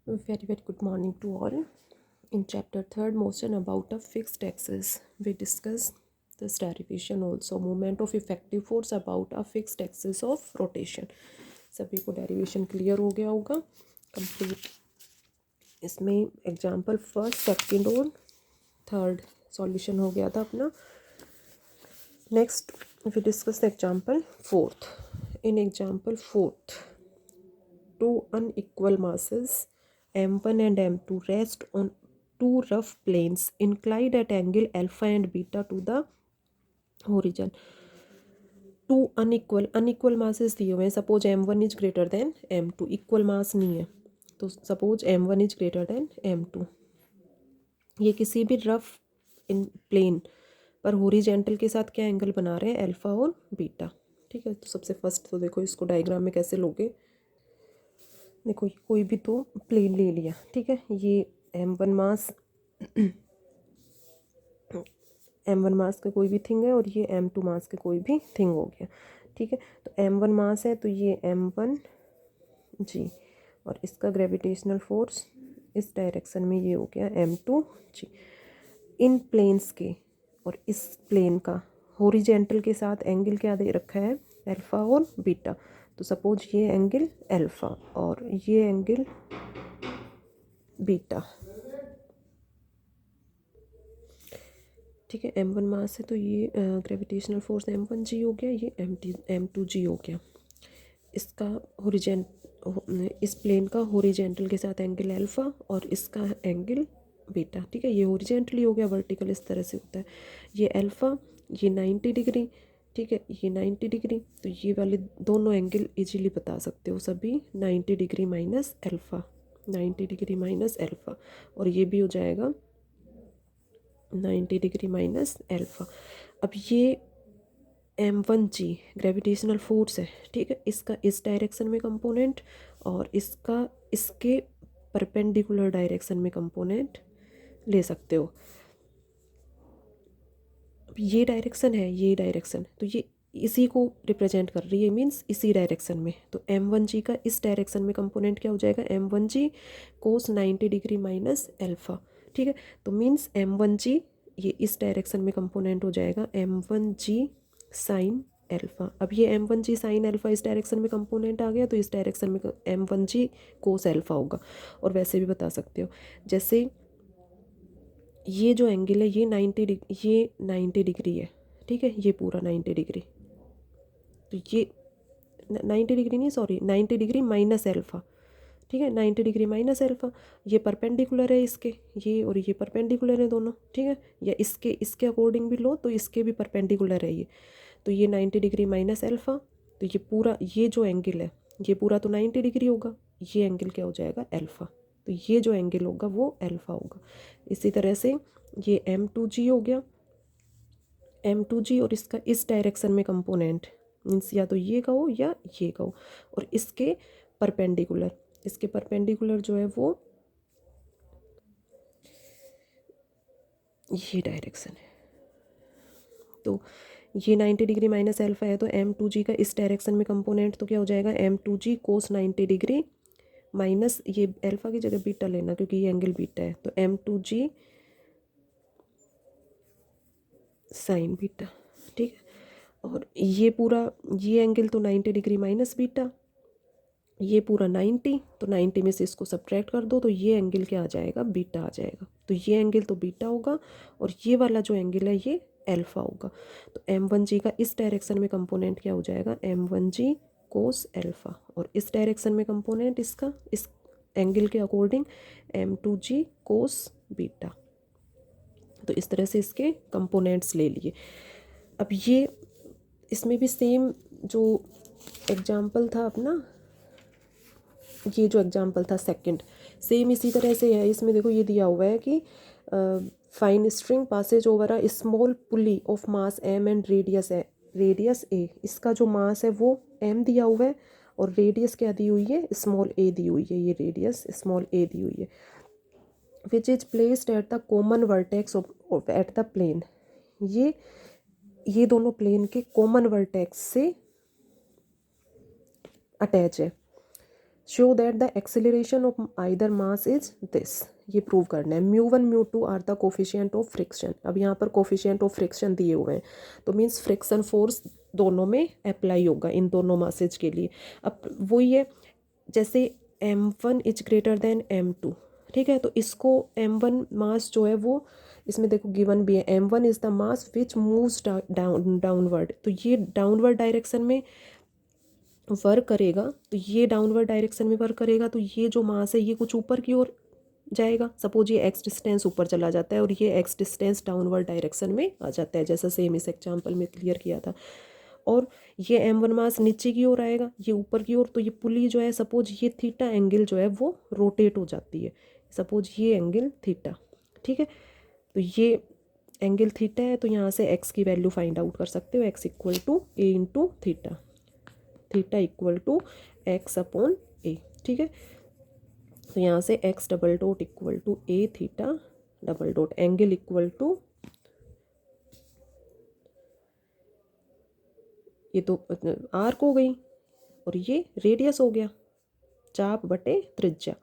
Very, very good morning to all. In chapter 3rd, motion about a fixed axis, we discuss this derivation also. Moment of effective force about a fixed axis of rotation. सभी को derivation clear हो गया होगा complete. इसमें example first, second और third solution हो गया था अपना. Next we discuss example fourth. In example fourth, two unequal masses m1 and m2 rest on two rough planes inclined at angle alpha and beta to the horizon. Two unequal masses दिए हुए हैं. Suppose m1 is greater than m2. Equal mass नहीं है तो suppose m1 is greater than m2. ये किसी भी rough इन plane पर हॉरिजेंटल के साथ क्या एंगल बना रहे हैं, अल्फा और बीटा. ठीक है, तो सबसे फर्स्ट तो देखो इसको डायग्राम में कैसे लोगे. देखो कोई भी तो प्लेन ले लिया. ठीक है, ये m1 मास का कोई भी थिंग है और ये m2 मास का कोई भी थिंग हो गया. ठीक है, तो m1 मास है तो ये m1 जी और इसका ग्रेविटेशनल फोर्स इस डायरेक्शन में ये हो गया m2 जी. इन प्लेन्स के और इस प्लेन का हॉरिजेंटल के साथ एंगल क्या दे रखा है, अल्फा और बीटा. तो सपोज ये एंगल अल्फा और ये एंगल बीटा. ठीक है, m1 मास है तो ये ग्रेविटेशनल फोर्स m1 जी हो गया, ये m2 जी हो गया. इसका इस प्लेन का हॉरिजेंटल के साथ एंगल अल्फा और इसका एंगल बीटा. ठीक है, ये हॉरिजेंटली हो गया, वर्टिकल इस तरह से होता है. ये अल्फा, ये 90 डिग्री. ठीक है, ये 90 डिग्री. तो ये वाले दोनों एंगल इजीली बता सकते हो सभी. 90 degree minus alpha, 90 degree minus alpha, और ये भी हो जाएगा 90 डिग्री माइनस अल्फा. अब ये m1g ग्रेविटेशनल फोर्स है. ठीक है, इसका इस डायरेक्शन में कंपोनेंट और इसका इसके परपेंडिकुलर डायरेक्शन में कंपोनेंट ले सकते हो. अब ये डायरेक्शन है, ये डायरेक्शन, तो ये इसी को रिप्रेजेंट कर रही है, मीन्स इसी डायरेक्शन में. तो m1g का इस डायरेक्शन में कंपोनेंट क्या हो जाएगा, m1g कोस 90 डिग्री माइनस अल्फा. ठीक है, तो मीन्स m1g ये इस डायरेक्शन में कंपोनेंट हो जाएगा m1g साइन अल्फा. अब ये m1g साइन अल्फा इस डायरेक्शन में कंपोनेंट आ गया तो इस डायरेक्शन में m1g कोस अल्फा होगा. और वैसे भी बता सकते हो, जैसे ये जो एंगल है ये 90 डिग्री है. ठीक है, ये पूरा 90 डिग्री. तो ये 90 डिग्री नहीं, सॉरी 90 डिग्री माइनस अल्फा. ठीक है, 90 डिग्री माइनस अल्फा. ये परपेंडिकुलर है इसके, ये और ये परपेंडिकुलर है दोनों. ठीक है, या इसके अकॉर्डिंग भी लो तो इसके भी परपेंडिकुलर है ये. तो ये 90 डिग्री माइनस अल्फा. तो ये पूरा ये जो एंगल है ये पूरा तो 90 डिग्री होगा. ये एंगल क्या हो जाएगा, अल्फा. तो ये जो एंगल होगा वो अल्फा होगा. इसी तरह से ये m2g हो गया, m2g और इसका इस डायरेक्शन में कंपोनेंट मीन्स या तो ये कहो या ये कहो. और इसके परपेंडिकुलर जो है वो ये डायरेक्शन है. तो ये 90 डिग्री माइनस अल्फा है तो m2g का इस डायरेक्शन में कंपोनेंट तो क्या हो जाएगा, m2g कोस 90 डिग्री माइनस ये अल्फा की जगह बीटा लेना क्योंकि ये एंगल बीटा है. तो m2g साइन बीटा. ठीक है, और ये पूरा ये एंगल तो 90 डिग्री माइनस बीटा, ये पूरा 90. तो 90 में से इसको सब्ट्रैक्ट कर दो तो ये एंगल क्या आ जाएगा, बीटा आ जाएगा. तो ये एंगल तो बीटा होगा और ये वाला जो एंगल है ये अल्फा होगा. तो m1g का इस डायरेक्शन में कंपोनेंट क्या हो जाएगा, m1g कोस अल्फा. और इस डायरेक्शन में कंपोनेंट इसका इस एंगल के अकॉर्डिंग m2g कोस बीटा. तो इस तरह से इसके कंपोनेंट्स ले लिए. अब ये इसमें भी सेम जो एग्जाम्पल था अपना, ये जो एग्जाम्पल था सेकंड, सेम इसी तरह से है. इसमें देखो ये दिया हुआ है कि fine string passes over a small pulley of mass m and radius a. इसका जो मास है वो m दिया हुआ है और रेडियस क्या दी हुई है, स्मॉल a दी हुई है. ये रेडियस स्मॉल a दी हुई है. Which is placed at the common vertex of at the plane. ये दोनों प्लेन के कॉमन वर्टेक्स से अटैच है. Show that the acceleration of either mass is this, ये प्रूव करना है। μ1 μ2 are the coefficient of friction. अब यहाँ पर कोफिशिएंट ऑफ फ्रिक्शन दिए हुए हैं, तो मीन्स फ्रिक्शन फोर्स दोनों में अप्लाई होगा, इन दोनों मासेज के लिए। अब वही है, जैसे m1 is greater than m2, ठीक है, तो इसको m1 मास जो है वो इसमें देखो गिवन भी है, m1 is the mass which moves downward, तो ये डाउनवर्ड डायरेक्शन में वर्क करेगा, तो ये डाउनवर्ड डायरेक्शन में वर्क करेगा, तो ये जो मास है ये कुछ ऊपर की ओर जाएगा। सपोज ये एक्स डिस्टेंस ऊपर चला जाता है और ये एक्स डिस्टेंस डाउनवर्ड डायरेक्शन में आ जाता है, जैसा सेम इस एग्जाम्पल में क्लियर किया था। और ये m1 मास नीचे की ओर आएगा, ये ऊपर की ओर, तो ये पुली जो है सपोज ये थीटा एंगल जो है वो रोटेट हो जाती है। सपोज ये एंगल थीटा, ठीक है, तो ये एंगल थीटा है, तो यहाँ से एक्स की वैल्यू फाइंड आउट कर सकते हो, x equal to A into theta, theta equal to x upon a, ठीक है। तो यहाँ से x double dot equal to a theta double dot, angle equal to, ये तो आर्क हो गई और ये रेडियस हो गया, चाप बटे त्रिज्या,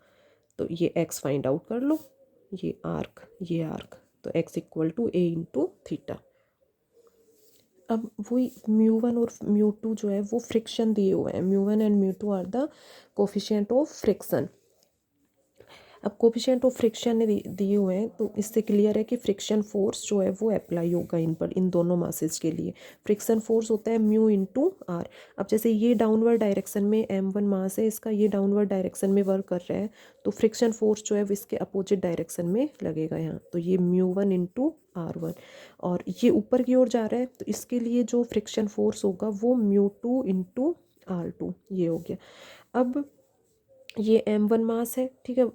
तो ये एक्स फाइंड आउट कर लो, ये आर्क, ये आर्क, तो X equal to A into theta. अब वही μ1 और μ2 जो है वो फ्रिक्शन दिए हुए हैं, μ1 and μ2 are the coefficient of friction. अब कोफिशिएंट ऑफ फ्रिक्शन दिए हुए हैं, तो इससे क्लियर है कि फ्रिक्शन फोर्स जो है वो अप्लाई होगा इन पर, इन दोनों मासेस के लिए। फ्रिक्शन फोर्स होता है म्यू इंटू आर। अब जैसे ये डाउनवर्ड डायरेक्शन में m1 मास है इसका, ये डाउनवर्ड डायरेक्शन में वर्क कर रहा है, तो फ्रिक्शन फोर्स जो है वो इसके अपोजिट डायरेक्शन में लगेगा यहाँ, तो ये μ1 इंटू r1। और ये ऊपर की ओर जा रहा है, तो इसके लिए जो फ्रिक्शन फोर्स होगा वो μ2 इंटू r2, ये हो गया। अब ये m1 मास है, ठीक है,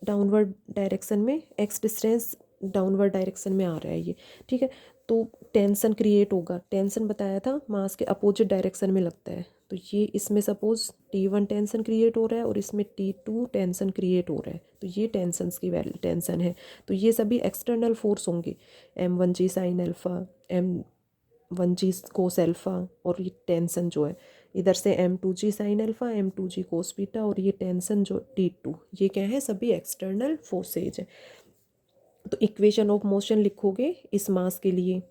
डाउनवर्ड डायरेक्शन में, एक्स डिस्टेंस डाउनवर्ड डायरेक्शन में आ रहा है ये, ठीक है, तो टेंशन क्रिएट होगा। टेंशन बताया था मास के अपोजिट डायरेक्शन में लगता है, तो ये इसमें सपोज T1 टेंशन क्रिएट हो रहा है और इसमें T2 टेंशन क्रिएट हो रहा है, तो ये टेंशन्स की वैल्यू टेंशन है, तो ये सभी एक्सटर्नल फोर्स होंगे, m1g sine alpha, m1g cos alpha, और ये टेंशन जो है इधर से m2g sine alpha, m2g cos beta, और ये टेंशन जो T2, ये क्या है, सभी एक्सटर्नल फोर्सेज है। तो इक्वेशन ऑफ मोशन लिखोगे इस मास के लिए,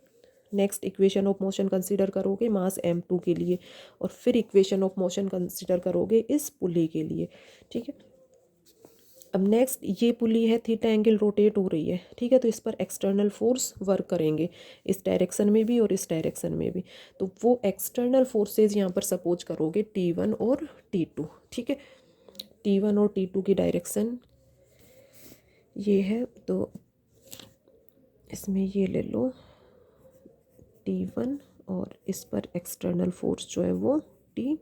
next equation of motion consider करोगे मास m2 के लिए, और फिर इक्वेशन ऑफ मोशन कंसीडर करोगे इस पुली के लिए, ठीक है। अब नेक्स्ट ये पुली है, थीटा एंगल रोटेट हो रही है, ठीक है, तो इस पर एक्सटर्नल फोर्स वर्क करेंगे, इस डायरेक्शन में भी और इस डायरेक्शन में भी, तो वो एक्सटर्नल फोर्सेज यहाँ पर सपोज करोगे T1 और T2, ठीक है। T1 और T2 की डायरेक्शन ये है, तो इसमें ये ले लो T1 और इस पर एक्सटर्नल फोर्स जो है वो T2,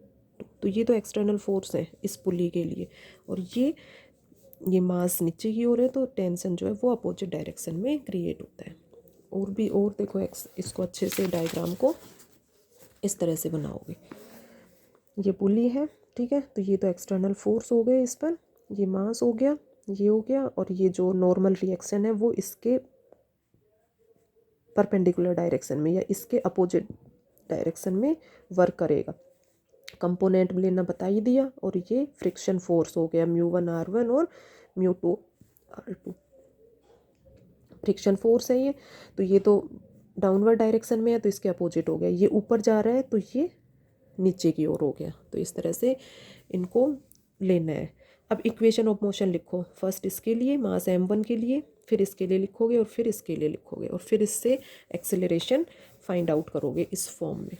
तो ये तो एक्सटर्नल फोर्स है इस पुली के लिए, और ये मास नीचे की ओर है, तो टेंशन जो है वो अपोजिट डायरेक्शन में क्रिएट होता है। और भी और देखो इसको अच्छे से डायग्राम को इस तरह से बनाओगे, ये पुली है, ठीक है, तो ये तो एक्सटर्नल फोर्स हो गए इस पर, ये मास हो गया, ये हो गया, और ये जो नॉर्मल रिएक्शन है वो इसके परपेंडिकुलर डायरेक्शन में या इसके अपोजिट डायरेक्शन में वर्क करेगा। कंपोनेंट लेना बता ही दिया, और ये फ्रिक्शन फोर्स हो गया μ1 r1 और μ2 r2, फ्रिक्शन फोर्स है ये, तो ये तो डाउनवर्ड डायरेक्शन में है तो इसके अपोजिट हो गया, ये ऊपर जा रहा है तो ये नीचे की ओर हो गया, तो इस तरह से इनको लेना है। अब इक्वेशन ऑफ मोशन लिखो, फर्स्ट इसके लिए मास m1 के लिए, फिर इसके लिए लिखोगे और फिर इसके लिए लिखोगे, और फिर इससे एक्सेलरेशन फाइंड आउट करोगे इस फॉर्म में।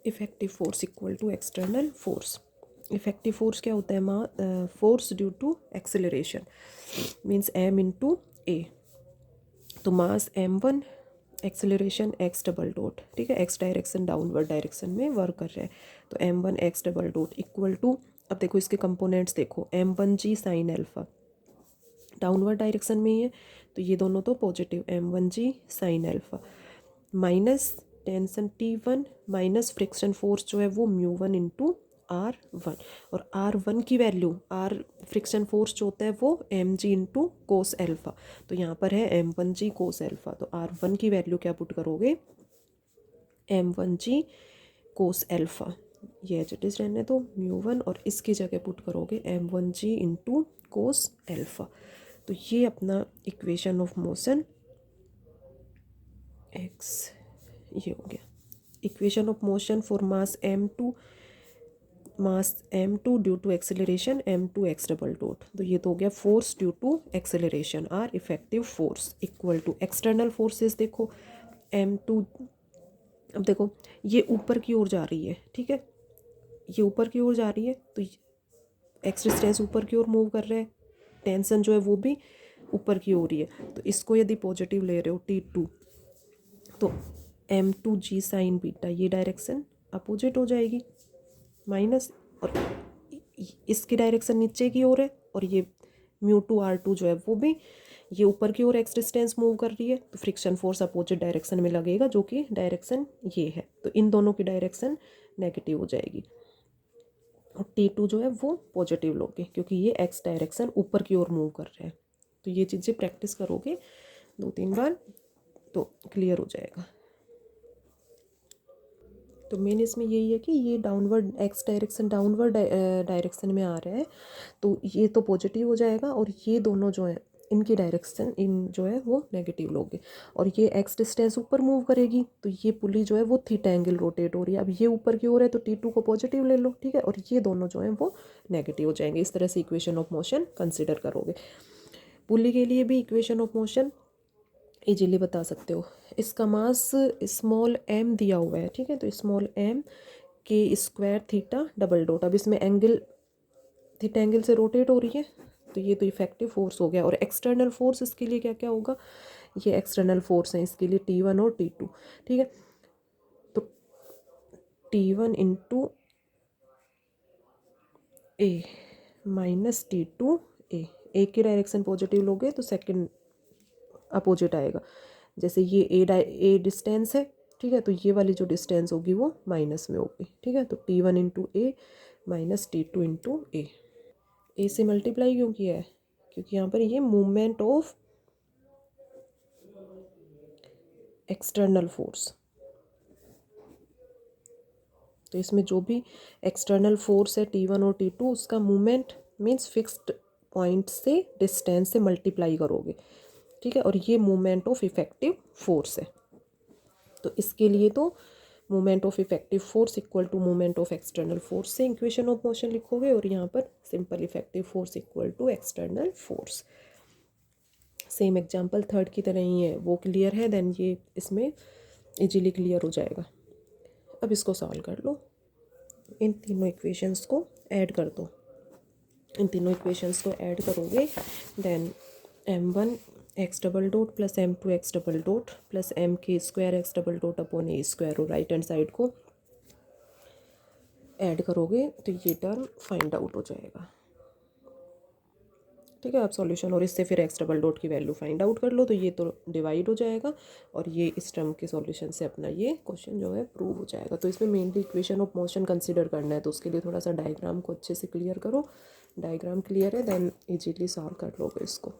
Effective force equal to external force. Effective force क्या होता है, force due to acceleration, means m into a, तो mass m1, acceleration x double dot, ठीक है, x डायरेक्शन डाउनवर्ड डायरेक्शन में वर्क कर रहा है, तो m1 x double dot equal to, अब देखो इसके कंपोनेंट्स देखो, m1g sine alpha downward direction में ही है, तो ये दोनों तो positive, m1g sine alpha, minus tension T1 minus friction force जो है वो μ1 इंटू R1, और R1 की वैल्यू, R फ्रिक्शन फोर्स जो होता है वो mg इंटू कोस अल्फ़ा, तो यहाँ पर है m1g कोस अल्फ़ा, तो R1 की वैल्यू क्या पुट करोगे, m1g कोस एल्फ़ा, ये एज इट इज़ रहने दो μ1, और इसकी जगह पुट करोगे m1g इंटू कोस एल्फ़ा। तो ये अपना इक्वेशन ऑफ मोशन x ये हो गया। Equation of motion for mass m2 due to acceleration m2 x double dot. तो ये तो हो गया force due to acceleration or effective force equal to external forces. देखो m2, अब देखो ये ऊपर की ओर जा रही है, ठीक है, ये ऊपर की ओर जा रही है, तो एक्स डिस्टेंस ऊपर की ओर मूव कर रहा है, टेंशन जो है वो भी ऊपर की ओर ही है। तो इसको यदि पॉजिटिव ले रहे हो T2, तो m2g साइन बीटा, ये डायरेक्शन अपोजिट हो जाएगी माइनस, और इसकी डायरेक्शन नीचे की ओर है, और ये μ2r2 जो है वो भी ये ऊपर की ओर एक्स डिस्टेंस मूव कर रही है, तो फ्रिक्शन फोर्स अपोजिट डायरेक्शन में लगेगा, जो कि डायरेक्शन ये है। तो इन दोनों की डायरेक्शन नेगेटिव हो जाएगी, और T2 जो है वो पॉजिटिव लोगे, क्योंकि ये एक्स डायरेक्शन ऊपर की ओर मूव कर रहा है। तो ये चीज़ें प्रैक्टिस करोगे 2-3 बार तो क्लियर हो जाएगा। तो मेन इसमें यही है कि ये downward x direction downward direction में आ रहा है, तो ये तो पॉजिटिव हो जाएगा, और ये दोनों जो है इनकी डायरेक्शन इन जो है वो नेगेटिव लोगे, और ये एक्स डिस्टेंस ऊपर मूव करेगी, तो ये पुली जो है वो थीटा एंगल रोटेट हो रही है। अब ये ऊपर की ओर है तो T2 को पॉजिटिव ले लो, ठीक है, और ये दोनों जो हैं वो नेगेटिव हो जाएंगे। इस तरह से इक्वेशन ऑफ मोशन कंसिडर करोगे। पुली के लिए भी इक्वेशन ऑफ मोशन इजीली बता सकते हो। इसका मास स्मॉल m दिया हुआ है, ठीक है, तो स्मॉल m के स्क्वायर थीटा डबल डॉट। अब इसमें एंगल थीटा एंगल से रोटेट हो रही है, तो ये तो इफेक्टिव फोर्स हो गया। और एक्सटर्नल फोर्स इसके लिए क्या क्या होगा, ये एक्सटर्नल फोर्स है इसके लिए T1 और T2, ठीक है। तो T1 इंटू ए माइनस T2 ए, एक की डायरेक्शन पॉजिटिव लोगे तो सेकंड अपोजिट आएगा। जैसे ये ए डिस्टेंस है, ठीक है, तो ये वाली जो डिस्टेंस होगी वो माइनस में होगी, ठीक है। तो T1 इंटू ए माइनस T2 इंटू ए से मल्टीप्लाई क्यों किया है, क्योंकि यहाँ पर ये मूवमेंट ऑफ एक्सटर्नल फोर्स, तो इसमें जो भी एक्सटर्नल फोर्स है T1 और T2, उसका मूवमेंट मीन्स फिक्स्ड पॉइंट से डिस्टेंस से मल्टीप्लाई करोगे, ठीक है, और ये मूवमेंट ऑफ इफेक्टिव फोर्स है। तो इसके लिए तो movement of effective force equal to movement of external force से इक्वेशन ऑफ मोशन लिखोगे, और यहाँ पर simple effective force equal to external force. Same example third की तरह ही है, वो क्लियर है, देन ये इसमें इजीली क्लियर हो जाएगा। अब इसको सॉल्व कर लो, इन तीनों इक्वेशंस को ऐड कर दो। इन तीनों इक्वेशंस को ऐड करोगे, then m1 x double dot plus m2 x double dot plus m के square x double dot upon a square, और राइट हैंड साइड को ऐड करोगे तो ये टर्म फाइंड आउट हो जाएगा, ठीक है। आप सॉल्यूशन और इससे फिर एक्स डबल डॉट की वैल्यू फाइंड आउट कर लो, तो ये तो डिवाइड हो जाएगा, और ये इस टर्म के सॉल्यूशन से अपना ये क्वेश्चन जो है प्रूव हो जाएगा। तो इसमें mainly equation of motion consider करना है, तो उसके लिए थोड़ा सा डायग्राम को अच्छे से क्लियर करो। डायग्राम क्लियर है, देन इजीली सॉल्व कर लोगे इसको।